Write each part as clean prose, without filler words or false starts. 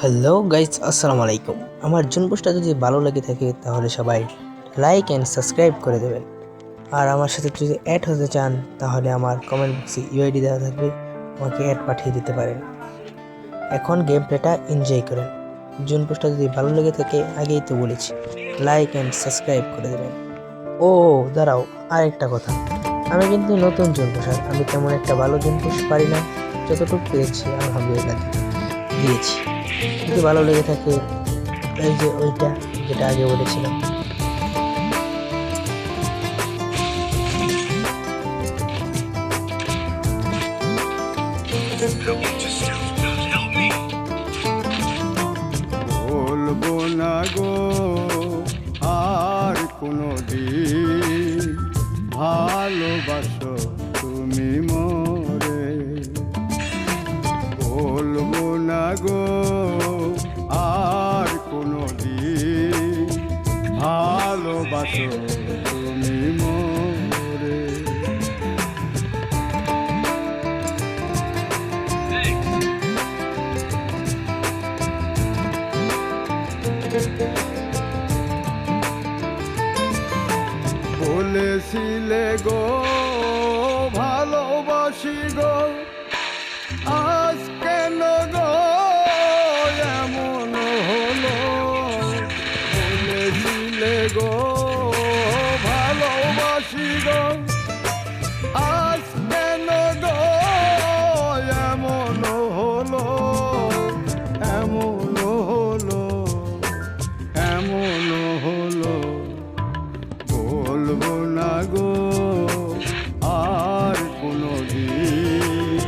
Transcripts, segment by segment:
Hello guys, আসসালামু আলাইকুম। আমার জুন পোস্টটা যদি ভালো লেগে থাকে তাহলে সবাই লাইক অ্যান্ড সাবস্ক্রাইব করে দেবেন। আর আমার সাথে যদি অ্যাড হতে চান তাহলে আমার কমেন্ট বক্সে ইউআইডি দেওয়া থাকবে, আমাকে অ্যাড পাঠিয়ে দিতে পারেন। এখন গেম প্লেটা এনজয় করেন। জুন পোস্টটা যদি ভালো লেগে থাকে, আগেই তো বলেছি, লাইক অ্যান্ড সাবস্ক্রাইব করে দেবেন। ও দাঁড়াও, আরেকটা কথা, আমি কিন্তু নতুন জুন পোস্টার, আমি তেমন একটা ভালো জুন পোস্ট পারি না, যতটুকু পেয়েছি আলহামদুলিল্লাহ দিয়েছি। যদি ভালো লেগে থাকে, এই যে ওইটা যেটা আগে বলেছিলাম, বলবো না গো আর কোনো দিন ভালোবাসো তুমি মোরে। বলবো না গো আর কোনো দিন ভালোবাসো তুমি মোরে। বলেছিলে গো ভালোবাসি গো, আজ কেন গো এমন হলো। বলেছিলে গো ভালোবাসি গো, আজ কেন গো এমন হলো। এমন হলো, এমন হলো। বলবো না গো আর কোনো দিন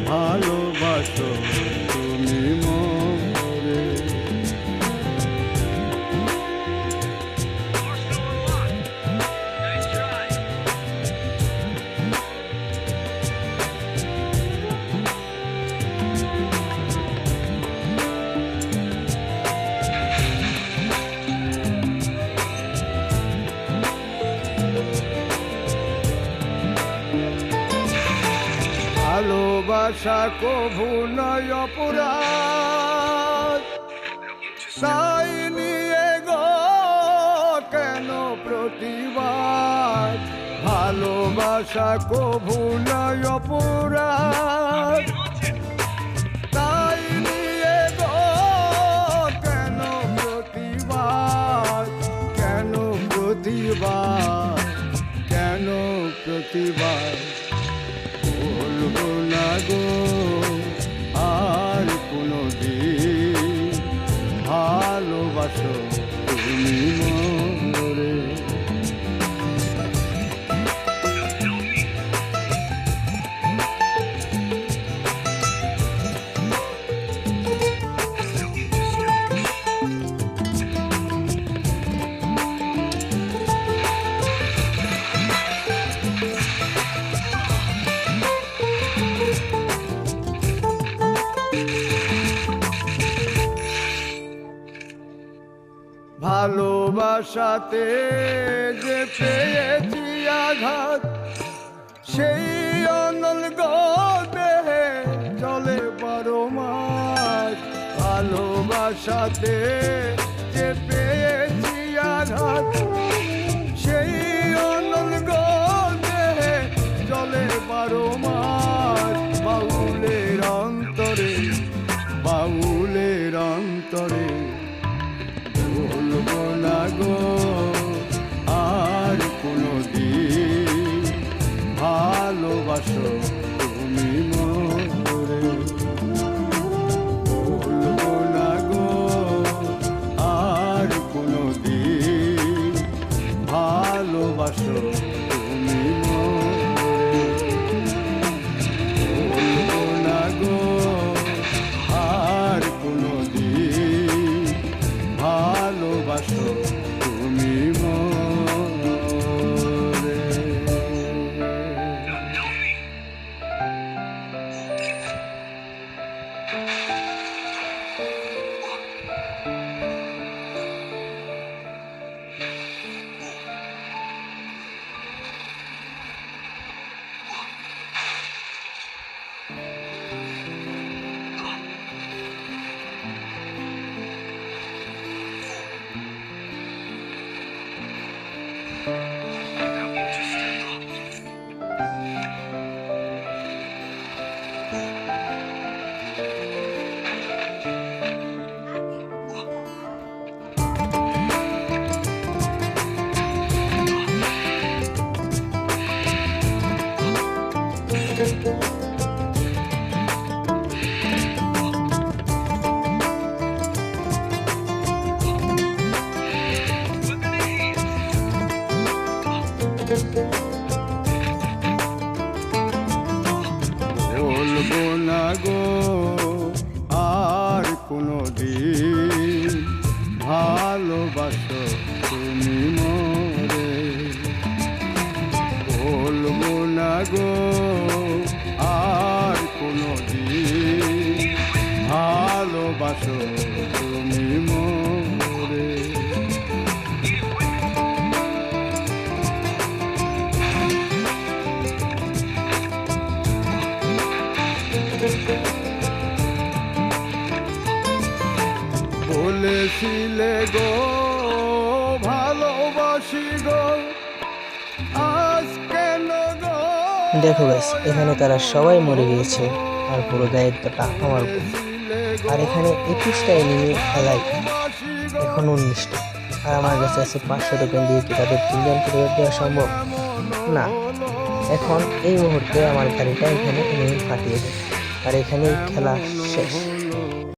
ভালোবাসো তুমি মোরে। ভালোবাসা কভু নয় অপরাধ, তাই নিয়ে গো কেন প্রতিবাদ। ভালোবাসা কভু নয় অপরাধ, তাই নিয়ে গো কেন প্রতিবাদ। কেন প্রতিবাদ, কেন প্রতিবাদ। বলবো না গো আর কোনো দিন ভালোবাসো তুমি মোরে। ভালোবাসাতে যে পেয়েছি আঘাত, সেই অনল গো দেহে চলে 12 মাস। ভালোবাসাতে যে পেয়েছি আঘাত, সেই অনল গো দেহে চলে 12 মাস। বাউলের অন্তরে, বাউলের অন্তরে। বলবো না গো আর কোনো দিন ভালোবাসো তুমি মোরে। বলবো না গো আর কোনো দিন ভালোবাসো তুমি মোরে। বলবো না গো আর কোনো দিন কোনোদিন ভালোবাসো তুমি মোরে বলবো না গো আর কোনোদিন ভালোবাসো তুমি মোরে বলেছিলে গো ভালোবাসি গো আজ কেন গো দেখো গাইস, এখানে তারা সবাই মরে গিয়েছে আর পুরো দায়িত্বটা আমার উপর। আর এখানে 21টা এনিমি খেলাই, এখন 19টা। আর আমার কাছে আছে 500 টোকেন দিয়ে কি তাদের 3জনকে রেড দেওয়া সম্ভব? না। এখন এই মুহূর্তে আমার গাড়িটা এখানে এনিমি ফাটিয়ে দেয় আর এখানেই খেলা শেষ।